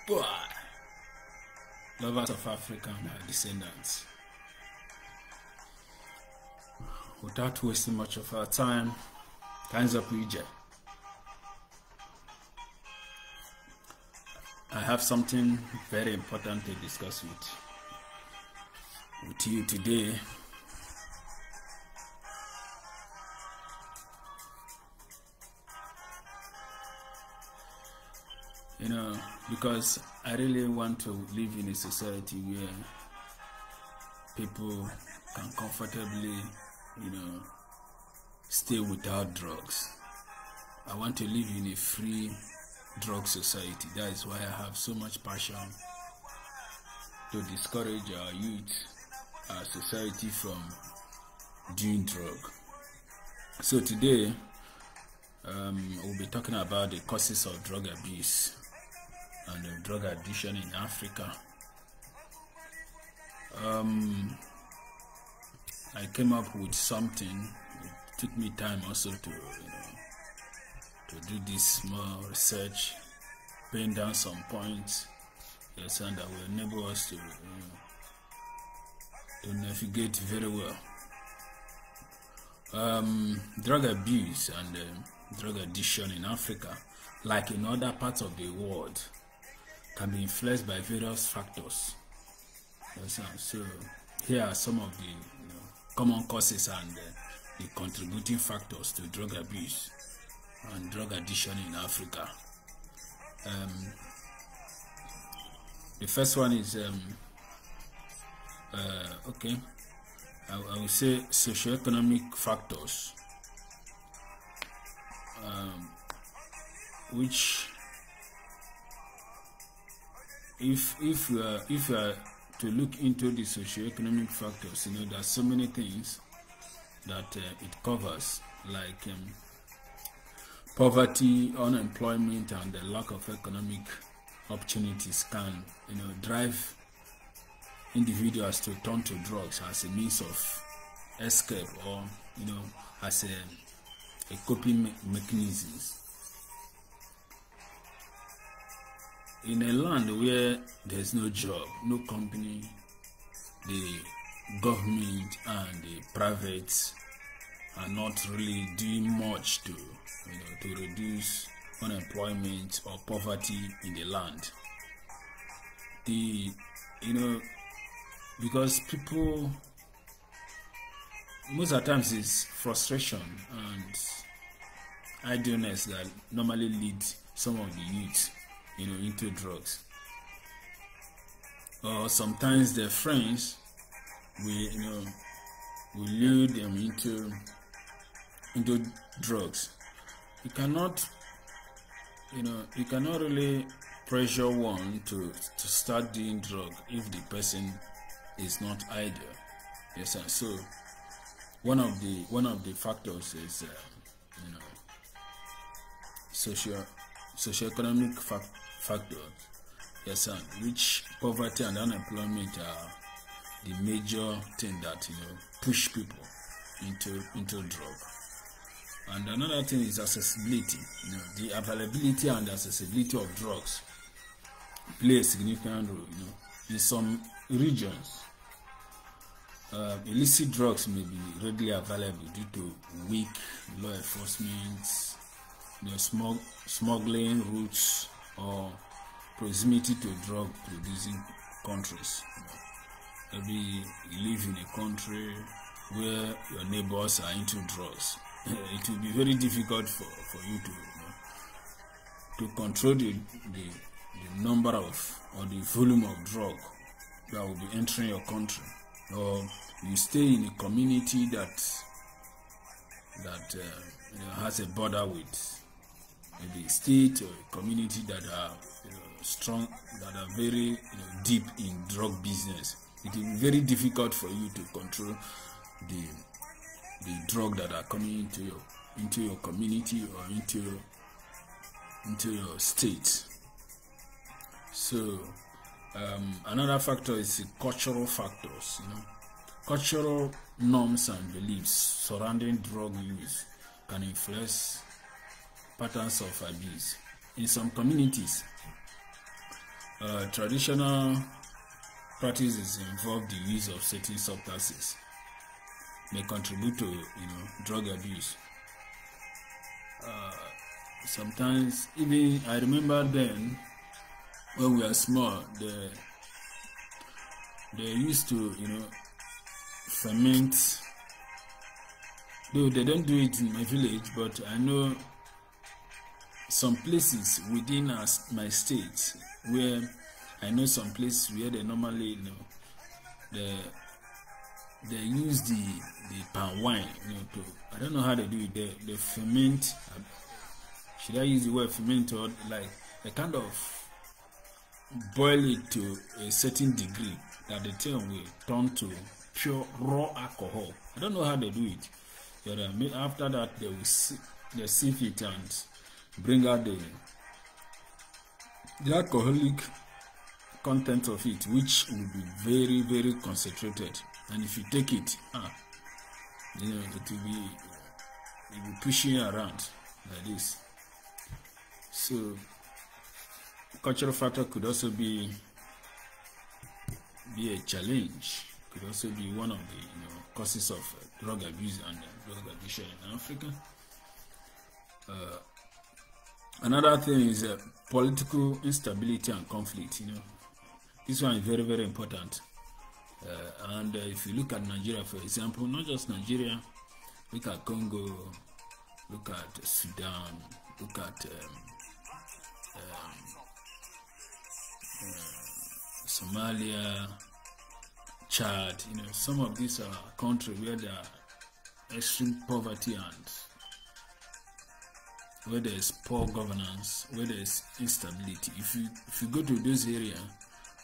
Boy, lovers of Africa and her descendants. Without wasting much of our time, time's up, EJ. I have something very important to discuss with you today. You know, because I really want to live in a society where people can comfortably, you know, stay without drugs. I want to live in a free drug society. That is why I have so much passion to discourage our youth, our society from doing drug. So today, we'll be talking about the causes of drug abuse and drug addiction in Africa. I came up with something. It took me time also to, to do this small research, pin down some points, yes, and that will enable us to navigate very well. Drug abuse and drug addiction in Africa, like in other parts of the world, can be influenced by various factors. Yes, so here are some of the common causes and the contributing factors to drug abuse and drug addiction in Africa. The first one is okay, I will say socioeconomic factors, which if you are to look into the socioeconomic factors, there's so many things that it covers, like poverty, unemployment, and the lack of economic opportunities can, drive individuals to turn to drugs as a means of escape, or, as a coping mechanism. In a land where there's no job, no company, the government and the privates are not really doing much to reduce unemployment or poverty in the land. Because people, most of the times, it's frustration and idleness that normally lead some of the youth into drugs. Or sometimes their friends will lure them into drugs. You cannot really pressure one to start doing drug if the person is not idle. Yes, sir. So one of the factors is socioeconomic factors, yes, sir, which poverty and unemployment are the major thing that push people into drug. And another thing is accessibility. The availability and accessibility of drugs play a significant role. In some regions, illicit drugs may be readily available due to weak law enforcement, smuggling routes, or proximity to drug producing countries. Maybe you live in a country where your neighbors are into drugs. It will be very difficult for you to control the number of, or the volume of drug that will be entering your country. Or you stay in a community that has a border with maybe a state or a community that are strong, that are very deep in drug business. It will be very difficult for you to control the drug that are coming into your community or into your state. So another factor is the cultural factors. Cultural norms and beliefs surrounding drug use can influence patterns of abuse. In some communities, Traditional practices involve the use of certain substances may contribute to drug abuse. Sometimes even I remember then when we were small, they used to ferment. Though they don't do it in my village, but I know some places within my state where I know some places where they normally they use the palm wine to, I don't know how they do it. They ferment. Should I use the word ferment, or like they kind of boil it to a certain degree that the thing will turn to pure raw alcohol. I don't know how they do it. But after that, they sieve it and bring out the alcoholic content of it, which will be very, very concentrated. And if you take it, it will be pushing around like this. So cultural factor could also be a challenge. Could also be one of the causes of drug abuse and drug addiction in Africa. Another thing is political instability and conflict. This one is very, very important. And if you look at Nigeria, for example, not just Nigeria, look at Congo, look at Sudan, look at Somalia, Chad. Some of these are countries where there are extreme poverty and where there is poor governance, where there is instability. If you go to those areas,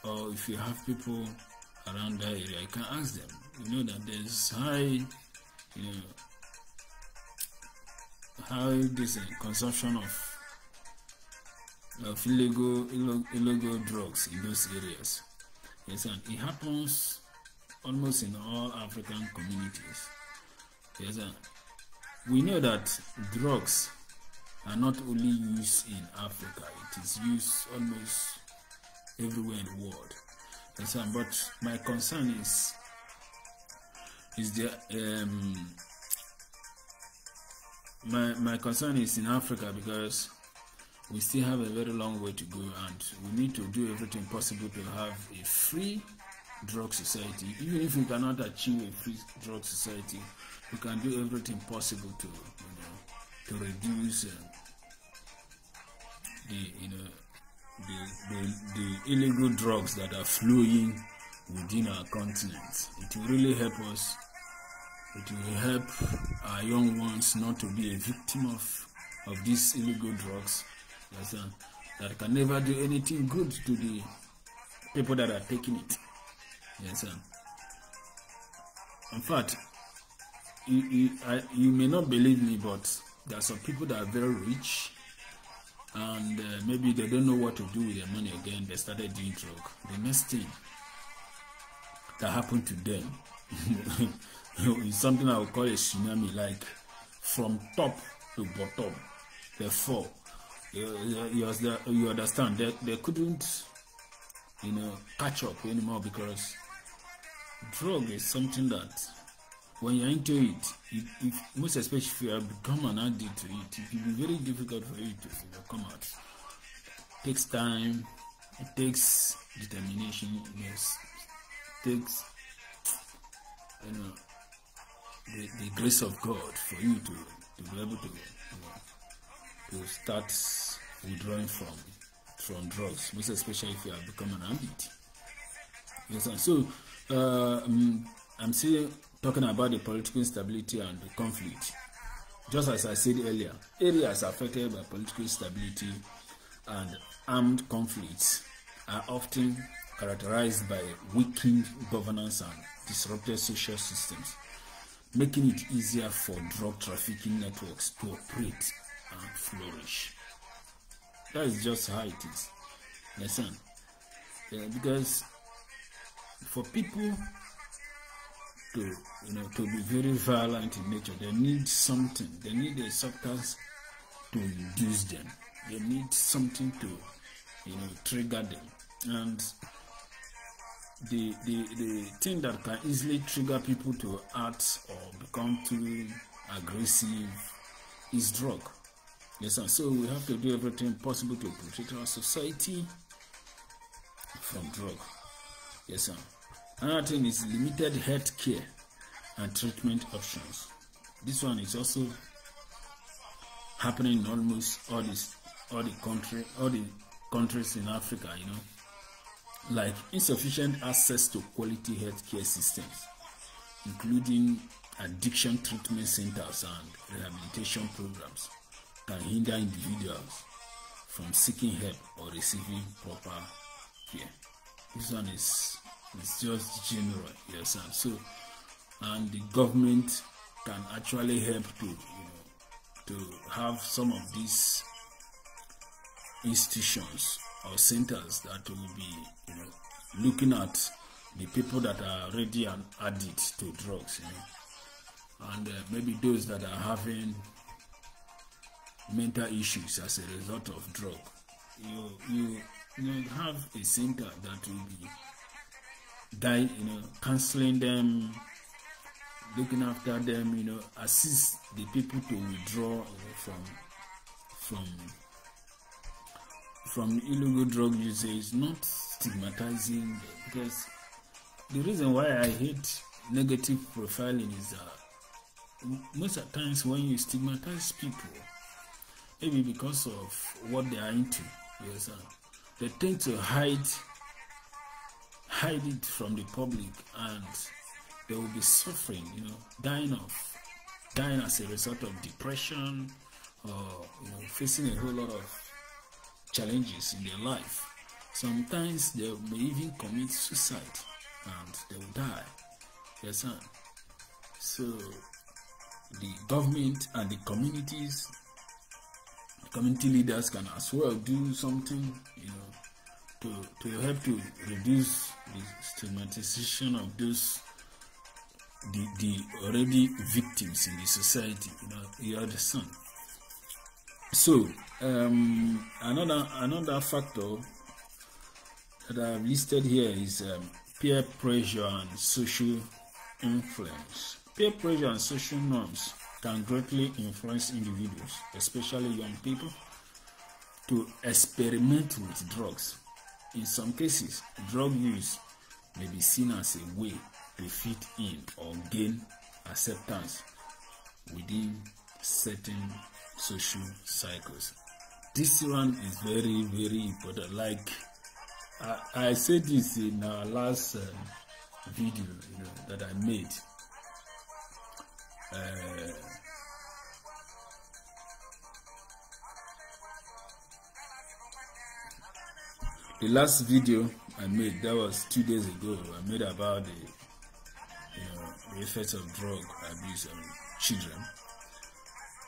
or if you have people around that area, you can ask them. That there's high consumption of illegal drugs in those areas. Yes, and it happens almost in all African communities. Yes, and we know that drugs are not only used in Africa; it is used almost everywhere in the world. Yes, and but my concern is my concern is in Africa, because we still have a very long way to go, and we need to do everything possible to have a free drug society. Even if we cannot achieve a free drug society, we can do everything possible to reduce the illegal drugs that are flowing within our continent. It will really help us. It will help our young ones not to be a victim of these illegal drugs. Yes, that can never do anything good to the people that are taking it. Yes, in fact, you may not believe me, but there are some people that are very rich, and maybe they don't know what to do with their money again. They started doing drugs. The next thing that happened to them is something I would call a tsunami, like from top to bottom, they fall. You understand that they couldn't catch up anymore, because drug is something that when you're into it, if most especially if you have become an addict to it, it will be very difficult for you to come out. It takes time, it takes determination, yes, it takes the grace of God for you to be able to start withdrawing from drugs, most especially if you have become an addict. Yes, and so I'm still talking about the political instability and the conflict. Just as I said earlier, areas affected by political instability and armed conflicts are often characterized by weakened governance and disrupted social systems, making it easier for drug trafficking networks to operate and flourish. That is just how it is. Listen, because for people to be very violent in nature, they need something. They need a substance to induce them. They need something to trigger them. And the thing that can easily trigger people to act or become too aggressive is drug. Yes, sir. So we have to do everything possible to protect our society from drug. Yes, sir. Another thing is limited health care and treatment options. This one is also happening in almost all the countries in Africa, you know, like insufficient access to quality healthcare systems, including addiction treatment centers and rehabilitation programs, can hinder individuals from seeking help or receiving proper care. This one is just general, yes, and so, and the government can actually help to have some of these institutions or centers that will be, looking at the people that are already addicted to drugs, and maybe those that are having mental issues as a result of drug. You have a center that will be counseling them, looking after them, assist the people to withdraw from illegal drug usage, not stigmatizing, because the reason why I hate negative profiling is that most of the times when you stigmatize people, maybe because of what they are into, yes, they tend to hide it from the public, and they will be suffering, dying as a result of depression, or facing a whole lot of challenges in their life. Sometimes they may even commit suicide and they will die. Yes, sir. So the government and the community leaders can as well do something, to help to reduce the stigmatization of those the already victims in the society. You understand? So another factor that I've listed here is peer pressure and social influence. Peer pressure and social norms can greatly influence individuals, especially young people, to experiment with drugs. In some cases, drug use may be seen as a way to fit in or gain acceptance within certain social cycles. This one is very, very important. Like I said this in our last video, that I made. The last video I made, that was 2 days ago, I made about the effects of drug abuse on children.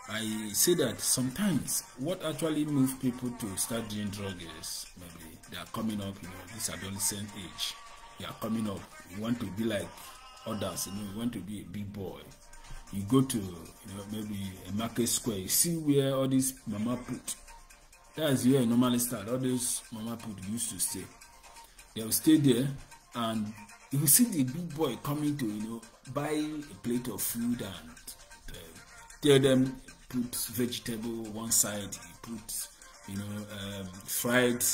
I say that sometimes what actually moves people to start doing drug is maybe they are coming up, this adolescent age. They are coming up. You want to be like others, you want to be a big boy. You go to maybe a market square, you see where all these mama put. That's where I normally start. All those mama put used to stay. They will stay there, and you will see the big boy coming to buy a plate of food and tell them put vegetable one side, you put fried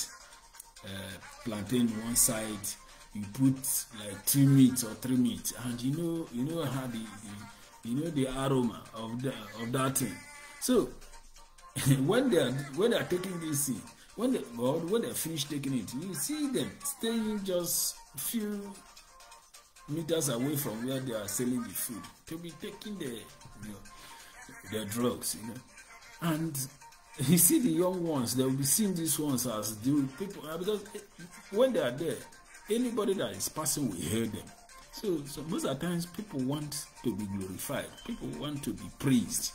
plantain one side, you put like 2 meats or 3 meats, and you know how the aroma of that thing. So when they are taking this thing, when they finish taking it, you see them staying just a few meters away from where they are selling the food to be taking their drugs, and you see the young ones, they will be seeing these ones as the people, because when they are there, anybody that is passing will hear them. So most of the times people want to be glorified, people want to be praised,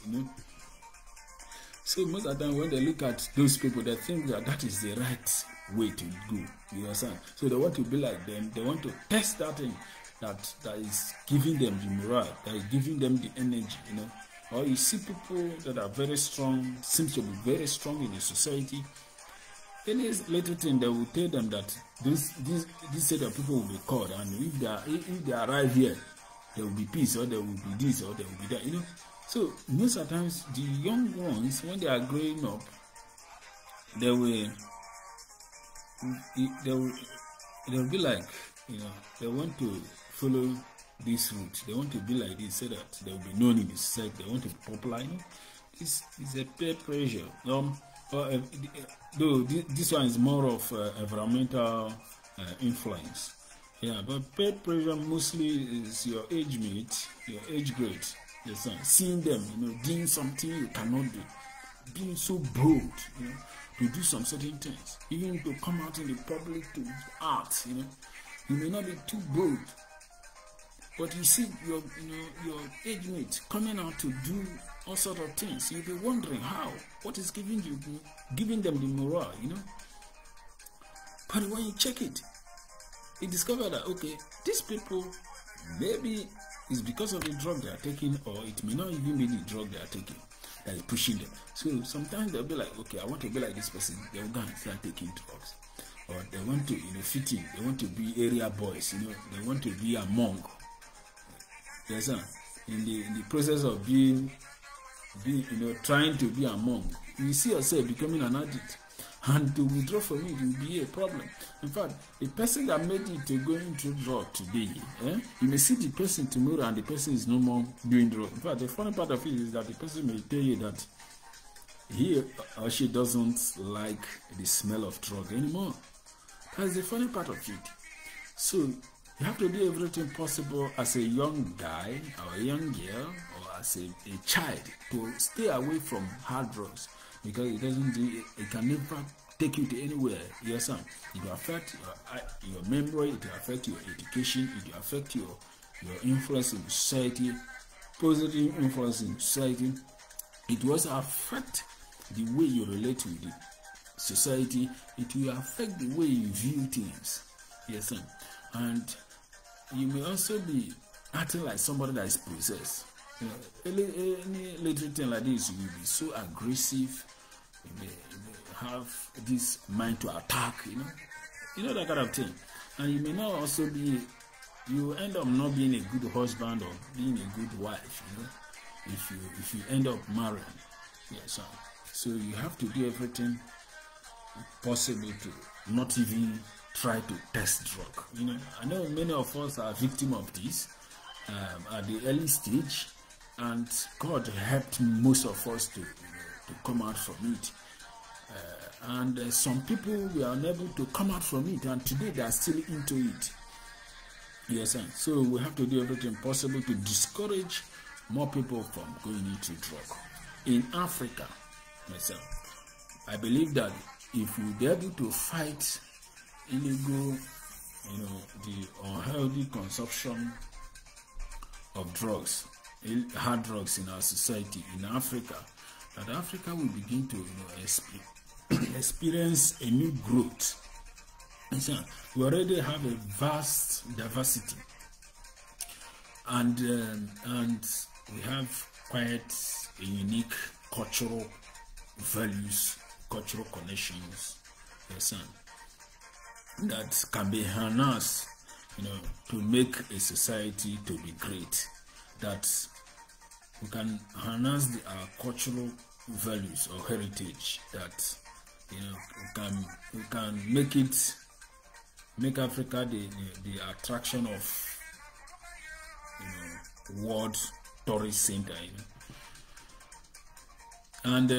So most of the time when they look at those people, they think that is the right way to go. You understand? So they want to be like them. They want to test that thing that is giving them the morale, that is giving them the energy, Or you see people that are very strong, seems to be very strong in the society, any little thing, they will tell them that this set of people will be called, and if they arrive here, there will be peace, or there will be this, or there will be that, you know. So most of the times, the young ones, when they are growing up, they will be like, you know, they want to follow this route. They want to be like this, so that they will be known in the society. They want to be popular, you know. It's a peer pressure. Though this one is more of environmental influence. Yeah, but peer pressure mostly is your age mate, your age grade. Yes, seeing them, you know, doing something you cannot do, being so bold, you know, to do some certain things, even to come out in the public to act, you know, you may not be too bold, but you see your age mate coming out to do all sort of things. You'll be wondering what is giving them the morale, you know. But when you check it, you discover that okay, these people, maybe it's because of the drug they are taking, or it may not even be the drug they are taking that is pushing them. So sometimes they'll be like, okay, I want to be like this person. They'll go and start taking drugs, or they want to, you know, fit in. They want to be area boys, you know. They want to be a monk. Yes, sir. In the process of being, you know, trying to be a monk, you see yourself becoming an addict, and to withdraw from it will be a problem. In fact, the person that made it to go into drug today, you may see the person tomorrow and the person is no more doing drug. In fact, the funny part of it is that the person may tell you that he or she doesn't like the smell of drug anymore. That's the funny part of it. So you have to do everything possible as a young guy or a young girl or as a child to stay away from hard drugs, because it can never take you to anywhere. Yes, sir. It will affect your memory, it will affect your education, it will affect your influence in society, positive influence in society. It will also affect the way you relate with the society. It will affect the way you view things. Yes, sir. And you may also be acting like somebody that is possessed. You know, any little thing like this, you will be so aggressive. You may have this mind to attack, you know that kind of thing. And you may not also be, you end up not being a good husband or being a good wife, you know, if you end up marrying. Yes, so you have to do everything possible to not even try to test drug. You know, I know many of us are victim of this at the early stage, and God helped most of us to come out from it. And some people were unable to come out from it, and today they are still into it. Yes, so we have to do everything possible to discourage more people from going into drug. In Africa, myself, I believe that if we be able to fight illegal, the unhealthy consumption of drugs, hard drugs in our society, in Africa, that Africa will begin to experience a new growth. We already have a vast diversity, and we have quite a unique cultural values, cultural connections, that can be harnessed, to make a society to be great. That we can harness our cultural values or heritage. That we can make Africa the attraction of world tourist center. And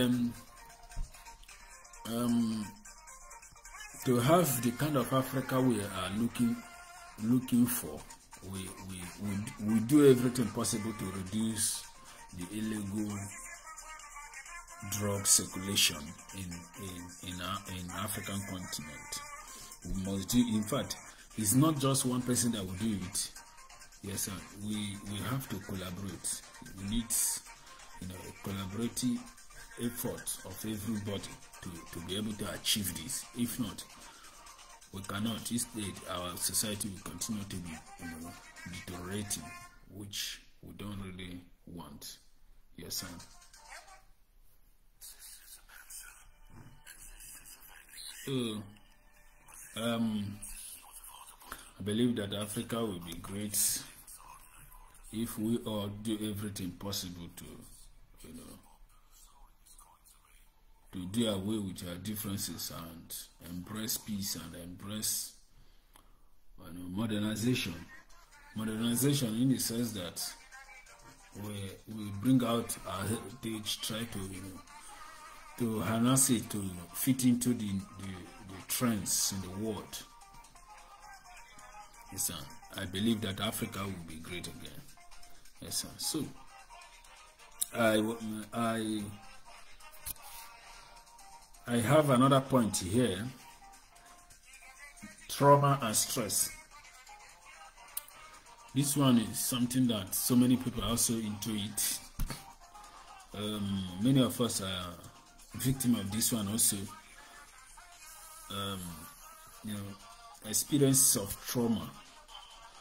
to have the kind of Africa we are looking for, we do everything possible to reduce the illegal drug circulation in African continent. We must do. In fact, it's not just one person that will do it. Yes, sir. We have to collaborate. We need a collaborative effort of everybody to be able to achieve this. If not, we cannot. Instead, our society will continue to be deteriorating, which we don't really want. Yes, sir. So, I believe that Africa will be great if we all do everything possible to, you know, to do away with our differences and embrace peace and embrace, you know, modernization. Modernization in the sense that we bring out our heritage, try to, you know, to harness it to fit into the trends in the world. Yes, sir. I believe that Africa will be great again. Yes, sir. So I have another point here: trauma and stress. This one is something that so many people are also into it. Many of us are victim of this one also. You know, experience of trauma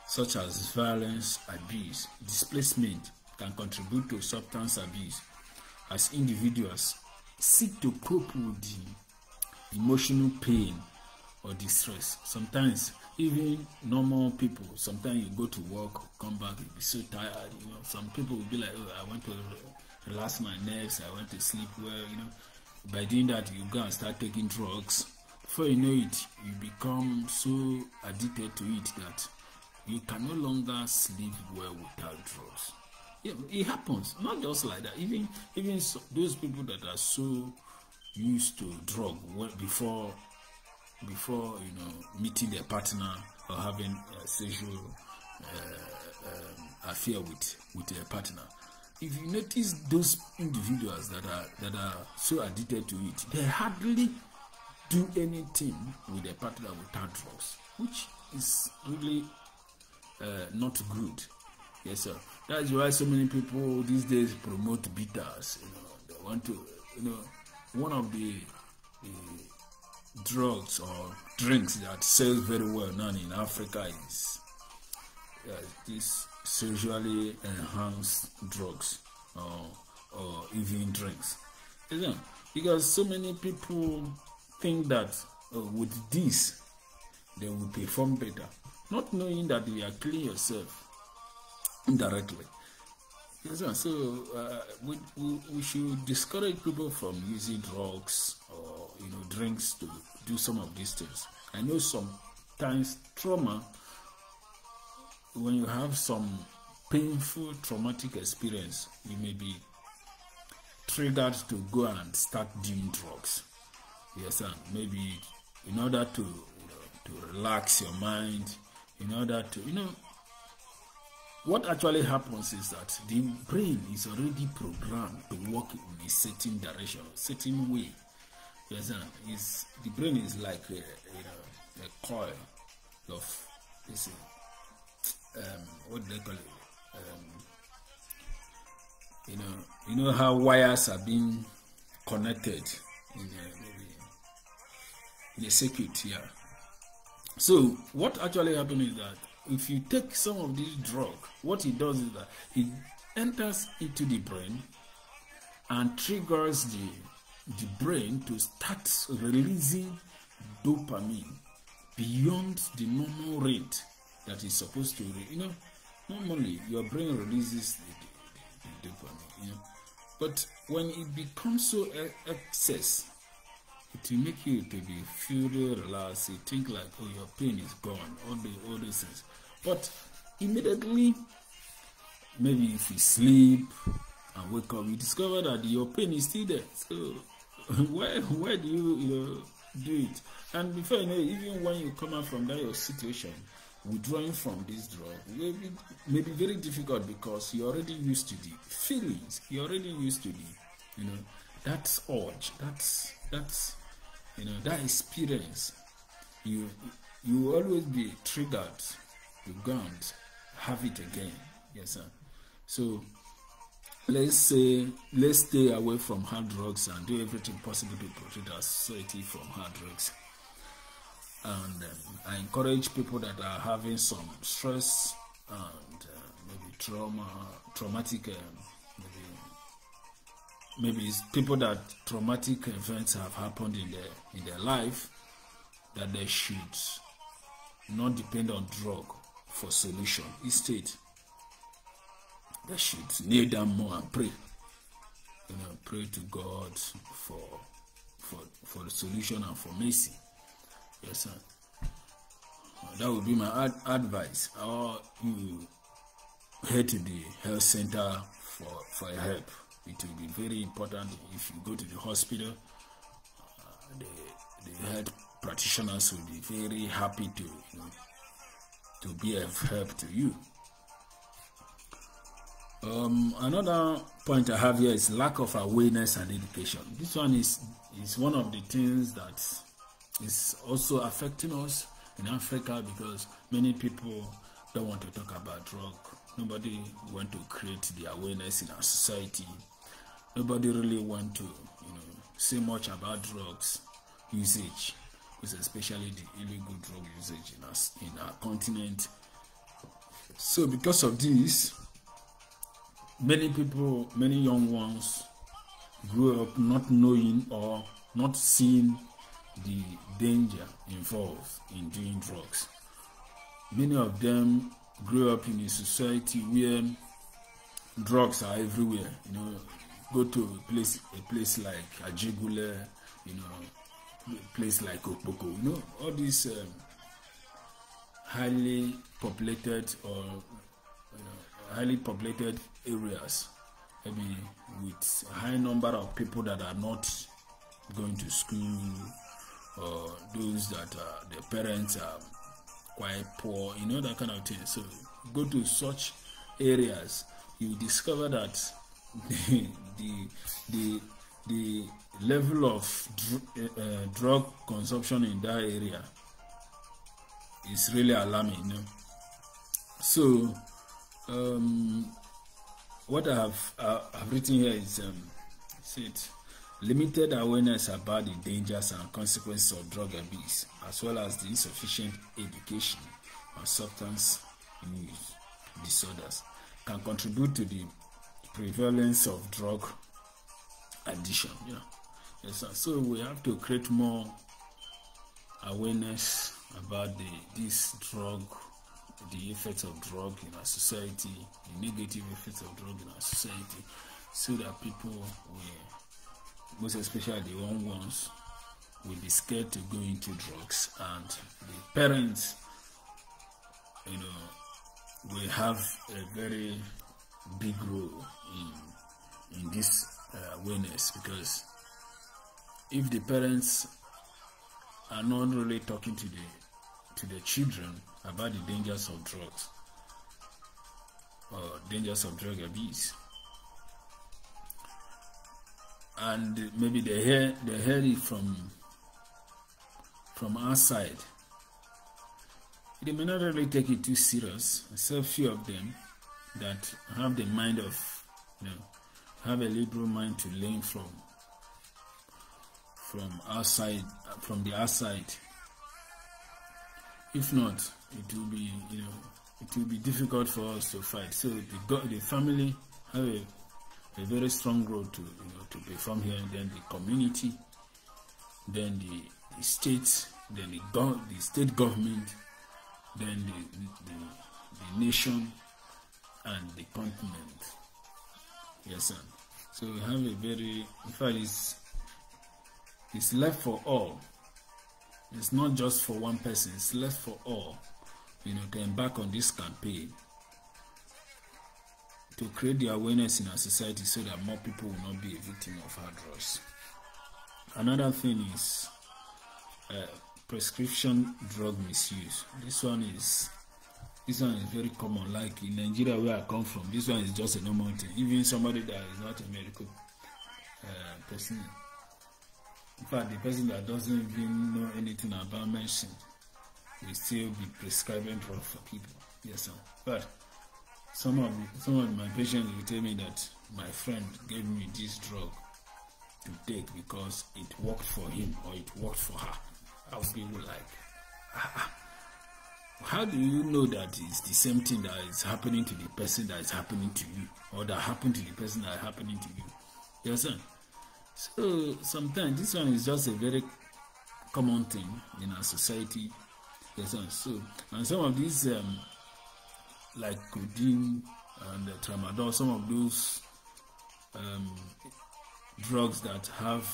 such as violence, abuse, displacement can contribute to substance abuse as individuals seek to cope with the emotional pain or distress. Sometimes even normal people, sometimes you go to work, come back, you be so tired, you know. Some people will be like, oh, I want to relax my nerves, I want to sleep well, you know. By doing that, you go and start taking drugs. Before you know it, you become so addicted to it that you can no longer sleep well without drugs. Yeah, it happens. Not just like that. Even those people that are so used to drug before you know, meeting their partner or having a sexual affair with their partner. If you notice those individuals that are so addicted to it, they hardly do anything with their partner without drugs, which is really not good. Yes, sir. That's why so many people these days promote bitters. You know, they want to, you know, one of the drugs or drinks that sells very well now in Africa is these sexually enhanced drugs or even drinks. You know, because so many people think that with this they will perform better, not knowing that you are killing yourself indirectly. Yes, so we should discourage people from using drugs or, you know, drinks to do some of these things. I know sometimes trauma, when you have some painful traumatic experience, you may be triggered to go and start doing drugs. Yes, sir. Maybe in order to, you know, to relax your mind, in order to, you know, what actually happens is that the brain is already programmed to work in a certain direction, a certain way. Yes, sir. The brain is like a coil of this. What do they call it? You know how wires are being connected in a circuit, yeah. So what actually happens is that if you take some of this drug, what it does is that it enters into the brain and triggers the brain to start releasing dopamine beyond the normal rate that is supposed to. You know, normally your brain releases the dopamine, you know, but when it becomes so excess, it will make you to be feel relaxed. You think like, oh, your pain is gone, all these things. But immediately, maybe if you sleep and wake up, you discover that your pain is still there. So why do you do it? And before you know, even when you come out from that your situation, withdrawing from this drug may be very difficult because you're already used to the feelings. You're already used to the, you know, that urge. That's you know, that experience. You will always be triggered. You can't have it again. Yes, sir. So let's stay away from hard drugs and do everything possible to protect our society from hard drugs. And I encourage people that are having some stress and maybe traumatic, maybe it's people that traumatic events have happened in their life. that they should not depend on drug for solution. Instead, they should kneel down more and pray. Pray to God for the solution and for mercy. Yes, sir. That would be my advice. Or you head to the health center for help. It will be very important. If you go to the hospital, the health practitioners will be very happy to be of help to you. Another point I have here is lack of awareness and education. This one is one of the things that is also affecting us in Africa, because many people don't want to talk about drug. Nobody want to create the awareness in our society. Nobody really want to say much about drugs usage, especially the illegal drug usage in our continent. So because of this, many people, many young ones grew up not knowing or not seeing the danger involved in doing drugs. Many of them grew up in a society where drugs are everywhere. Go to a place like Ajigule, a place like Okpoko. All these highly populated areas, maybe with a high number of people that are not going to school, or those that their parents are quite poor, that kind of thing. So go to such areas, you discover that the level of drug consumption in that area is really alarming. So what I have written here is limited awareness about the dangers and consequences of drug abuse, as well as the insufficient education on substance use disorders, can contribute to the prevalence of drug addiction. Yes, sir. So we have to create more awareness about the effects of drug in our society, the negative effects of drug in our society, so that people will, most especially the young ones, will be scared to go into drugs, and the parents, will have a very big role in this awareness, because if the parents are not really talking to the children about the dangers of drugs or dangers of drug abuse, and maybe they hear it from outside, they may not really take it too serious. So few of them that have the mind of, have a liberal mind to learn from outside, from the outside. If not, it will be, it will be difficult for us to fight. So the family have a very strong role to perform here, and then the community, then the state, then the state government, then the nation, and the continent. Yes, sir. So we have a very, in fact, it's left for all. It's not just for one person, it's left for all, to embark on this campaign to create the awareness in our society, so that more people will not be a victim of hard drugs. Another thing is prescription drug misuse. This one is very common. Like in Nigeria, where I come from, this one is just a normal thing. Even somebody that is not a medical person, in fact, the person that doesn't even know anything about medicine will still be prescribing drugs for people. Yes, sir. But some of my patients will tell me that my friend gave me this drug to take because it worked for him or it worked for her. I was people like, how do you know that it's the same thing that is happening to the person that is happening to you, or that happened to the person that is happening to you? You understand? So sometimes this one is just a very common thing in our society. Yes, so and some of these like codeine and tramadol, some of those drugs that have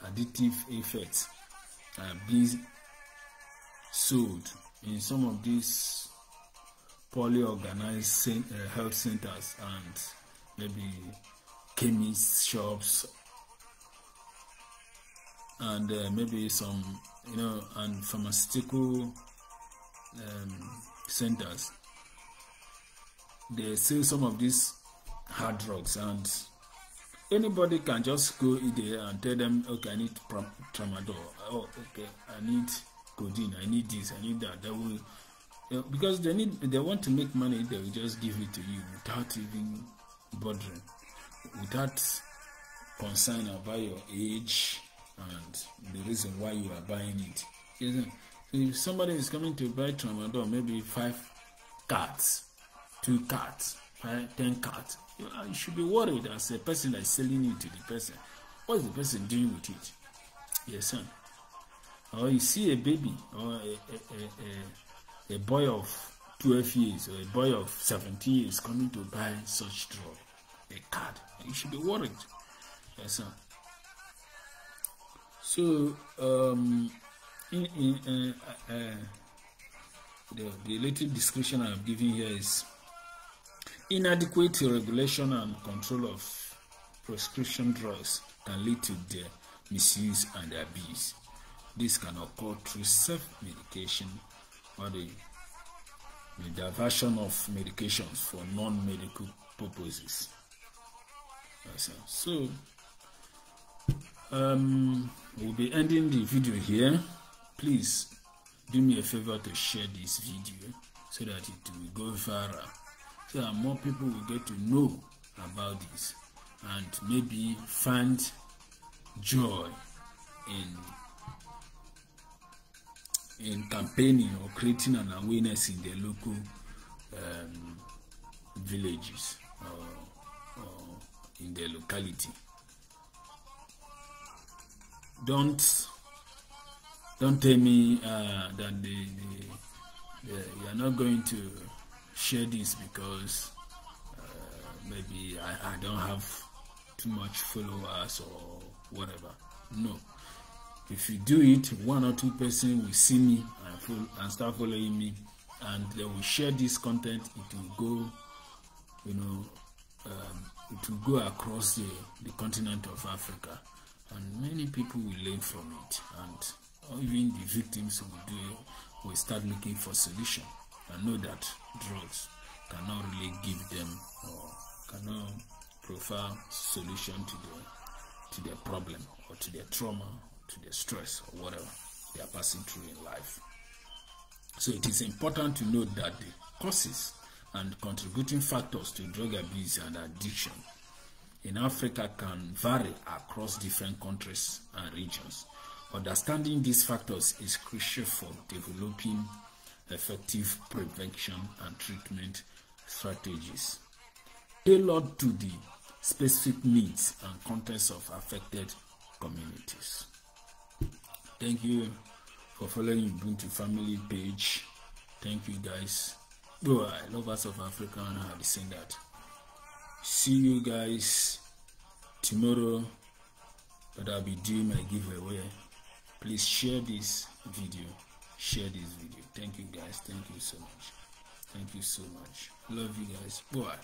addictive effects are being sold in some of these poorly organized health centers and maybe chemist shops and maybe some, and pharmaceutical centers. They sell some of these hard drugs, and anybody can just go in there and tell them, okay, I need tramadol. Oh, okay, I need codeine. I need this. I need that. They will, because they want to make money. They will just give it to you without even bothering, without concern about your age and the reason why you are buying it. So if somebody is coming to buy tramadol, maybe 5 cards, 2 cards, 10 cards, you should be worried as a person that is selling it to the person. What is the person doing with it? Yes, son. Or you see a baby or a boy of 12 years or a boy of 17 years coming to buy such drug, a card, you should be worried. Yes, sir. So, the little description I have given here is inadequate regulation and control of prescription drugs can lead to their misuse and abuse. This can occur through self-medication or the diversion of medications for non-medical purposes. So, we'll be ending the video here. Please do me a favor to share this video so that it will go viral, so that more people will get to know about this and maybe find joy in campaigning or creating an awareness in their local villages or in their locality. Don't tell me that you are not going to share this because maybe I don't have too much followers or whatever. No. If you do it, 1 or 2 persons will see me and start following me, and they will share this content. It will go, it will go across the continent of Africa, and many people will learn from it, and even the victims will start looking for solution and know that drugs cannot really give them or cannot provide solution to their problem or to their trauma, to their stress or whatever they are passing through in life. So it is important to note that the causes and contributing factors to drug abuse and addiction in Africa can vary across different countries and regions. Understanding these factors is crucial for developing effective prevention and treatment strategies tailored to the specific needs and contexts of affected communities. Thank you for following Ubuntu family page. Thank you guys. Oh, I love us of Africa and I have seen that. See you guys tomorrow, that I'll be doing my giveaway. Please share this video. Share this video. Thank you guys. Thank you so much. Thank you so much. Love you guys. Bye.